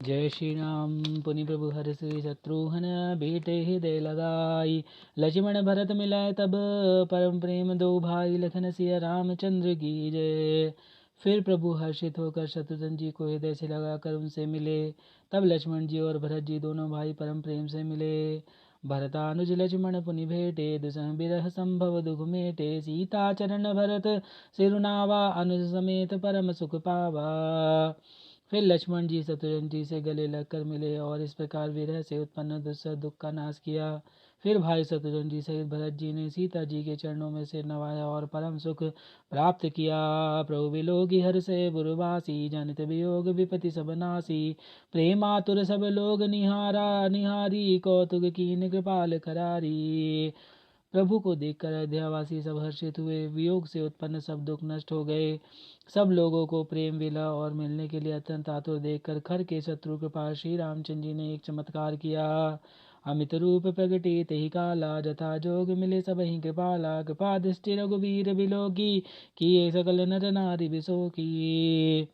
जय श्री राम। पुनि प्रभु हर श्री शत्रुघ्न बेटे हृदय लगाई। लक्ष्मण भरत मिलाए तब परम प्रेम दो भाई। लखन सिया रामचंद्र की जय। फिर प्रभु हर्षित होकर शत्रुघ्न जी को हृदय से लगाकर उनसे मिले। तब लक्ष्मण जी और भरत जी दोनों भाई परम प्रेम से मिले। भरतानुज लक्ष्मण पुनि भेटे दुसह बिरह संभव दुख मेटे। सीता चरण भरत सिरुनावा अनुज समेत परम सुख पावा। फिर लक्ष्मण जी शत्रुघ्न जी से गले लगकर मिले और इस प्रकार विरह से उत्पन्न दुस्सह दुख का नाश किया। फिर भाई शत्रुघ्न जी सहित भरत जी ने सीता जी के चरणों में सिर नवाया और परम सुख प्राप्त किया। प्रभु विलोकी हर से बुरवासी जनित वियोग विपति सब नासी। प्रेमातुर सब लोग निहारा निहारी कौतुक कीन कृपाल करारी। प्रभु को देखकर अयोध्यावासी सब हर्षित हुए। वियोग से उत्पन्न सब दुख नष्ट हो गए। सब लोगों को प्रेम विला और मिलने के लिए अत्यंत आतुर देखकर खर के शत्रु कृपा श्री रामचंद्र जी ने एक चमत्कार किया। अमित रूप प्रगटे तेहि काला जथा जोग मिले सब ही कृपाला। कृपा दृष्टि रघुवीर बिलोकी किए सकल नर नारी बिसोकी।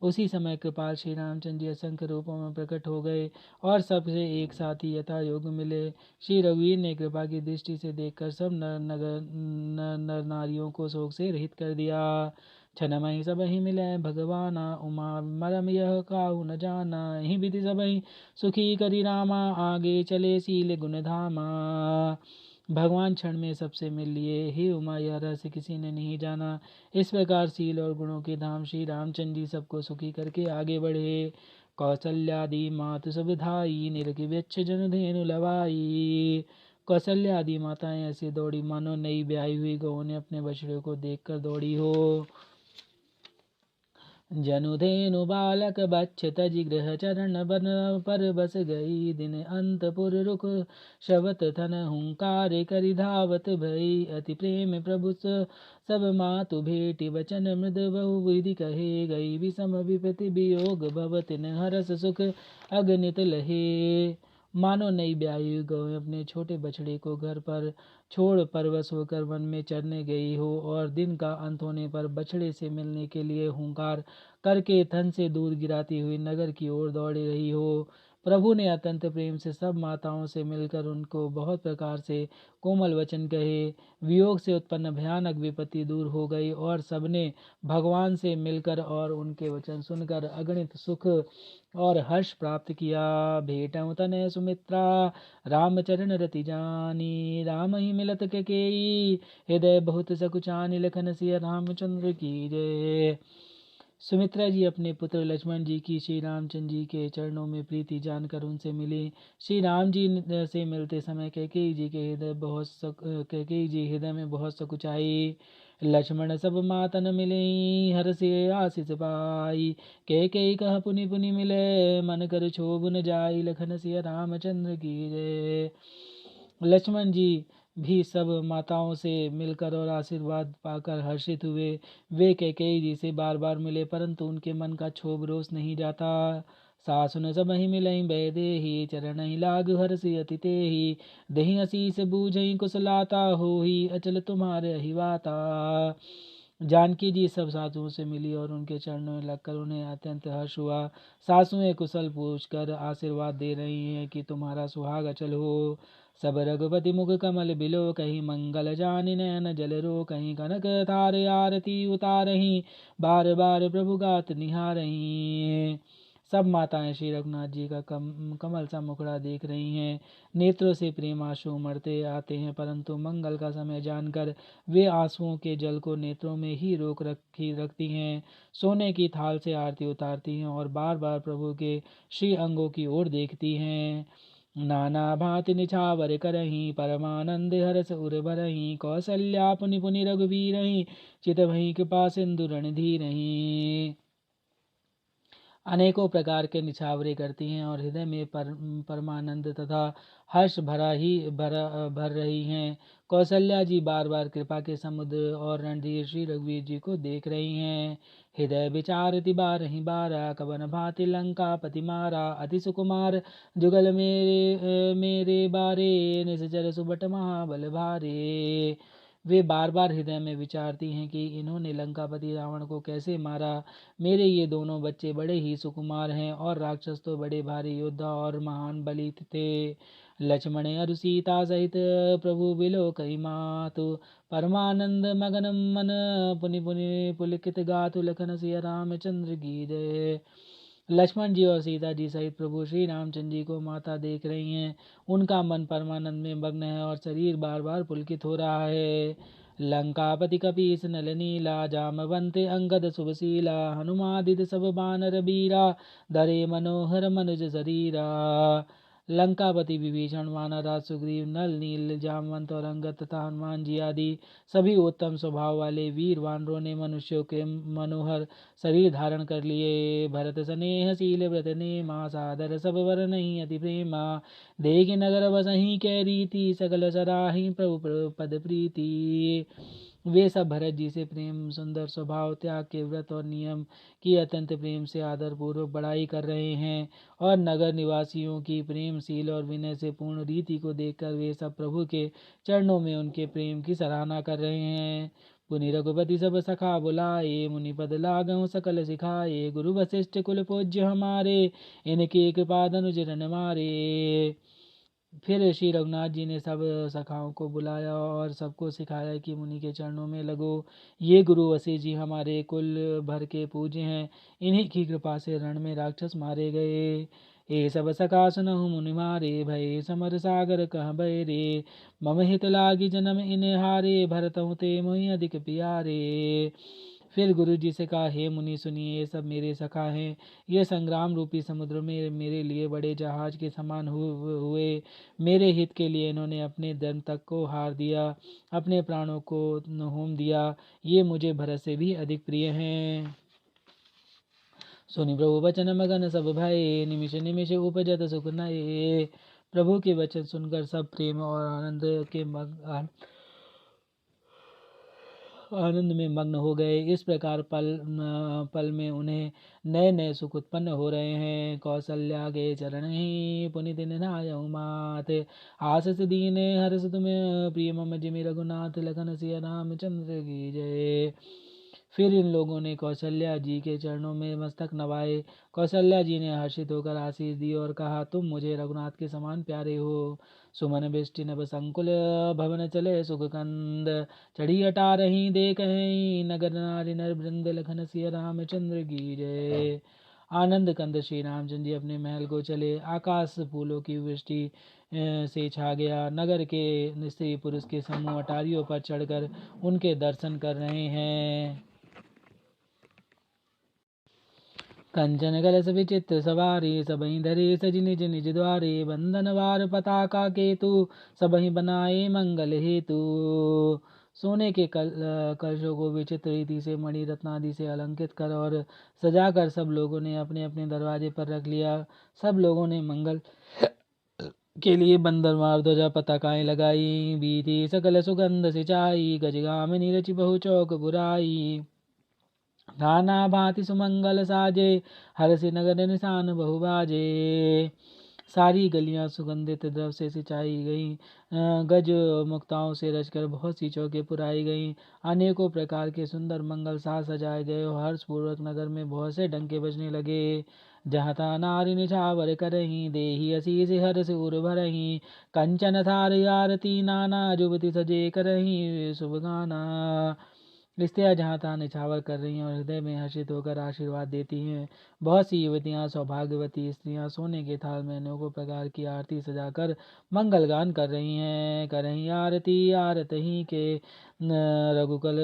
उसी समय कृपाल श्री रामचंद्र जी असंख्य रूपों में प्रकट हो गए और सबसे एक साथ ही यथा योग मिले। श्री रघुवीर ने कृपा की दृष्टि से देखकर सब नर नारियों को शोक से रहित कर दिया। छनमहि सबहि मिलै भगवाना उमा मरम यह काहू न जाना। ही विधि सबहि सुखी करी रामा आगे चले सील गुण धामा। भगवान क्षण में सबसे मिल लिए। हे उमा यह रहस्य किसी ने नहीं जाना। इस प्रकार सील और गुणों के धाम श्री रामचंद्र जी सबको सुखी करके आगे बढ़े। कौसल्यादि मातु सुविधाई निरखि वृक्ष जन धेनु लवाई। कौशल्यादि माताएं ऐसी दौड़ी मानो नई ब्याही हुई गौ ने अपने बछड़े को देखकर दौड़ी हो। जनुधेनु बालक बच्छ तजि गृह चरण बन पर बस गई। दिन अंतपुर रुख शवत थन हुंकार करि धावत भई। अति प्रेम प्रभु सब मातु भेटी वचन मृद बहु विधि कहे गई। विषम विपति वियोग भव तिन हरस सुख अगणित लहे। मानो नई ब्याही गौ अपने छोटे बछड़े को घर पर छोड़ परवश होकर वन में चरने गई हो और दिन का अंत होने पर बछड़े से मिलने के लिए हुंकार करके थन से दूध गिराती हुई नगर की ओर दौड़ी रही हो। प्रभु ने अत्यंत प्रेम से सब माताओं से मिलकर उनको बहुत प्रकार से कोमल वचन कहे। वियोग से उत्पन्न भयानक विपत्ति दूर हो गई और सबने भगवान से मिलकर और उनके वचन सुनकर अगणित सुख और हर्ष प्राप्त किया। भेटऊ तनय सुमित्रा रामचरण रति जानी। राम ही मिलत केकेई हृदय बहुत सकुचानी। लखन सिया रामचंद्र की जय। सुमित्रा जी अपने पुत्र लक्ष्मण जी की श्री रामचंद्र जी के चरणों में प्रीति जानकर उनसे मिली। श्री राम जी से मिलते समय कैकेयी जी हृदय में बहुत सकुचाई। लक्ष्मण सब मातन मिले हर से आशीष पाई। कैकेयी कह पुनि पुनि मिले मन कर क्षोभ न जाई। लखन सिया रामचंद्र की जय। लक्ष्मण जी भी सब माताओं से मिलकर और आशीर्वाद पाकर हर्षित हुए। वे कैकेयी जी से बार बार मिले परंतु उनके मन का क्षोभ रोष नहीं जाता। सासुन सब ही मिलई बै देही चरण ही लाग हर्षि अति तेहि। दही असीस बूझई कुशलाता होही अचल तुम्हारे हिवाता। जानकी जी सब सासुओं से मिली और उनके चरणों में लगकर उन्हें अत्यंत हर्ष हुआ। सासुएं कुशल पूछकर आशीर्वाद दे रही हैं कि तुम्हारा सुहाग अचल हो। सब रघुपति मुख कमल बिलो कहीं मंगल जानि नयन जल रो। कहीं कनक तार आरती उतारही बार बार प्रभु गात निहारही। सब माताएं श्री रघुनाथ जी का कमल सा मुखड़ा देख रही हैं। नेत्रों से प्रेम आंसू उमड़ते आते हैं परंतु मंगल का समय जानकर वे आंसुओं के जल को नेत्रों में ही रोक रखती हैं। सोने की थाल से आरती उतारती हैं और बार बार प्रभु के श्री अंगों की ओर देखती हैं। नाना भांति निछावर करही परमानंद हरस उर भरही। कौसल्या पुनि पुनि रघुवीरही चित भई कृपा सिंधु रणधीरही। अनेकों प्रकार के निछावरे करती हैं और हृदय में परमानंद तथा हर्ष भर रही हैं। कौशल्या जी बार बार कृपा के समुद्र और रणधीर श्री रघुवीर जी को देख रही हैं। हृदय विचारति बारहि बारा कवन भांति लंका पति मारा। अति सुकुमार जुगल मेरे मेरे बारे निश्चर सुबट महाबल भारे। वे बार बार हृदय में विचारती हैं कि इन्होंने लंकापति रावण को कैसे मारा। मेरे ये दोनों बच्चे बड़े ही सुकुमार हैं और राक्षस तो बड़े भारी योद्धा और महान बली थे। लक्ष्मण अरु सीता सहित प्रभु बिलो कई मातु परमानंद मगन मन पुनि पुनि पुलकित गातु लखन सिया रामचंद्र की जय। लक्ष्मण जी और सीता जी सहित प्रभु श्री रामचंद्र जी को माता देख रही हैं। उनका मन परमानंद में मग्न है और शरीर बार बार पुलकित हो रहा है। लंकापति कपीस नल नीला जामवंते अंगद शुभशीला हनुमादित सब बानर बीरा धरे मनोहर मनुज शरीरा। लंकापति विभीषण वानरराज सुग्रीव नल नील जामवंत और अंगद तथा हनुमान जी आदि सभी उत्तम स्वभाव वाले वीर वानरों ने मनुष्यों के मनोहर शरीर धारण कर लिए। भरत स्नेहशील व्रत नेमा सादर सब वर नहीं अति प्रेमा देख नगर बसही कै रीति सकल सराही प्रभु पद प्रीति। वे सब भरत जी से प्रेम सुंदर स्वभाव त्याग के व्रत और नियम की अत्यंत प्रेम से आदर पूर्वक बड़ाई कर रहे हैं और नगर निवासियों की प्रेमशील और विनय से पूर्ण रीति को देखकर वे सब प्रभु के चरणों में उनके प्रेम की सराहना कर रहे हैं। पुनि रघुपति सब सखा बुलाए मुनिपद लागहु सकल सिखाए गुरु वशिष्ठ कुल पूज्य हमारे इनके कृपा धनुज रन मारे। फिर श्री रघुनाथ जी ने सब सखाओं को बुलाया और सबको सिखाया कि मुनि के चरणों में लगो। ये गुरु वशिष्ठ जी हमारे कुल भर के पूज्य हैं। इन्हीं की कृपा से रण में राक्षस मारे गए। ये सब सखा सुनहु मुनि मारे भय समर सागर कह भय रे मम हित लागी जन्म इन हारे भरतहु ते मोहि अधिक प्यारे। फिर गुरु जी से कहा, हे मुनि सुनिए, ये सब मेरे सखा हैं। ये संग्राम रूपी समुद्र में मेरे लिए बड़े जहाज के समान हुए। मेरे हित के लिए इन्होंने अपने दम तक को हार दिया, अपने प्राणों को होम दिया। ये मुझे भरत से भी अधिक प्रिय हैं। सुनि प्रभु वचन मगन सब भय निमिष निमिष उपजत सुख नये। प्रभु के वचन सुनकर सब प्रेम और आनंद में मग्न हो गए। इस प्रकार पल में उन्हें नए नए सुख उत्पन्न हो रहे हैं। कौशल्या के चरण ही पुनित निधायउ मात आशीष दीने हर्ष तुम्हें प्रिय मम जिमि रघुनाथ लखन सिया रामचंद्र की जय। फिर इन लोगों ने कौशल्या जी के चरणों में मस्तक नवाए। कौशल्या जी ने हर्षित होकर आशीष दी और कहा, तुम मुझे रघुनाथ के समान प्यारे हो। सुमन बिष्टि नभ संकुल भवन चले सुख कंद चढ़ी हटा रही देख नगर नारी नर वृंद लखन सिया रामचंद्र की जय। आनंद कंद श्री रामचंद्र जी अपने महल को चले। आकाश फूलों की वृष्टि से छा गया। नगर के स्त्री पुरुष के समूह अटारियों पर चढ़कर उनके दर्शन कर रहे हैं। कंचन कलश विचित्र सवारी सबही धरे सज निज निज द्वारे बंधन वार पताका केतु सबही बनाए मंगल हेतु। सोने के कलशों को विचित्र रीति से मणि रत्नादि से अलंकृत कर और सजाकर सब लोगों ने अपने अपने दरवाजे पर रख लिया। सब लोगों ने मंगल के लिए बंदरवार ध्वजा पताकाएं लगाई। बीती सकल सुगंध सिंचाई गजगामिनी रचि बहु चौक बुराई नाना भांति सुमंगल साजे हर्षि नगर निशान बहु बाजे। सारी गलियां सुगंधित द्रव से सिंचाई गईं। गज मुक्ताओं से रचकर बहुत सी चौके पुराई गईं। अनेकों प्रकार के सुंदर मंगल साज सजाए गए और हर्षपूर्वक नगर में बहुत से डंके बजने लगे। जहाँ ता नारी निछावर करही देही असीस हर्ष उर भरही कंचन थार आरती नाना जुबति सजे करही शुभ गाना। स्त्रियाँ जहाँ तहाँ निछावर कर रही हैं और हृदय में हर्षित होकर आशीर्वाद देती हैं। बहुत सी युवतियाँ सौभाग्यवती स्त्रियाँ सोने के थाल में अनेकों प्रकार की आरती सजाकर मंगल गान कर रही हैं। करही आरती आरत ही के रघुकुल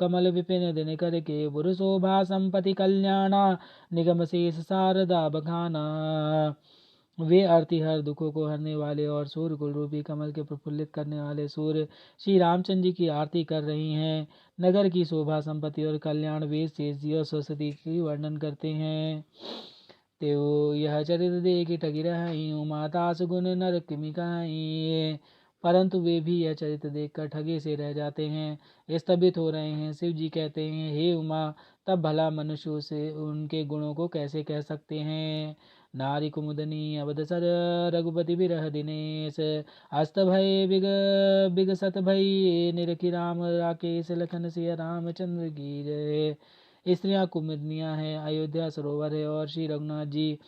कमल विपिन दिन करके पुर शोभा संपत्ति कल्याणा निगम शेष शारदा बखाना। वे आरती हर दुखों को हरने वाले और सूर्य कुल रूपी कमल के प्रफुल्लित करने वाले सूर्य श्री रामचंद्र जी की आरती कर रही हैं। नगर की शोभा संपत्ति और कल्याण वेद शेष जी और सरस्वती की वर्णन करते हैं। त्यो यह चरित्र देख ठगी रही माता सुगुन नर किमि कहाई। परंतु वे भी यह चरित्र देखकर ठगे से रह जाते हैं, स्तंभित हो रहे हैं। शिव जी कहते हैं, हे उमा, तब भला मनुष्य से उनके गुणों को कैसे कह सकते हैं। नारी कुमुदनी अवधसर रघुपति बिरह दिनेश अस्त भय बिगसत भई निरखी राम राकेश लखन सिया रामचंद्र की जय। स्त्रियां कुमुदनियां हैं, अयोध्या सरोवर है और श्री रघुनाथ जी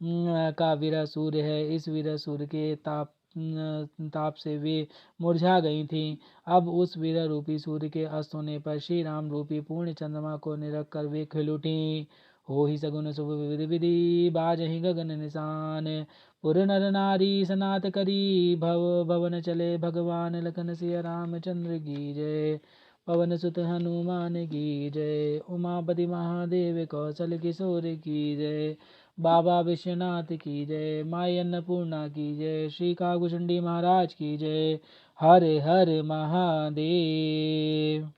का वीरा सूर्य है। इस वीरा सूर्य के ताप से वे मुरझा गई थीं। अब उस वीरा रूपी सूर्य के अस्त होने पर श्री राम रूपी पूर्ण चंद्रमा को निरख कर वे खिल उठी। हो ही सगुन शुभ विधि विधि बाजहि गगन निशान पुर नर नारी सनात करी भवन चले भगवान लखन सिया रामचंद्र की जय। पवन सुत हनुमान की जय। उमापति महादेव कौशल किशोर की जय। बाबा विश्वनाथ की जय। माई अन्नपूर्णा की जय। श्री कागुचंडी महाराज की जय। हरे हरे महादेव।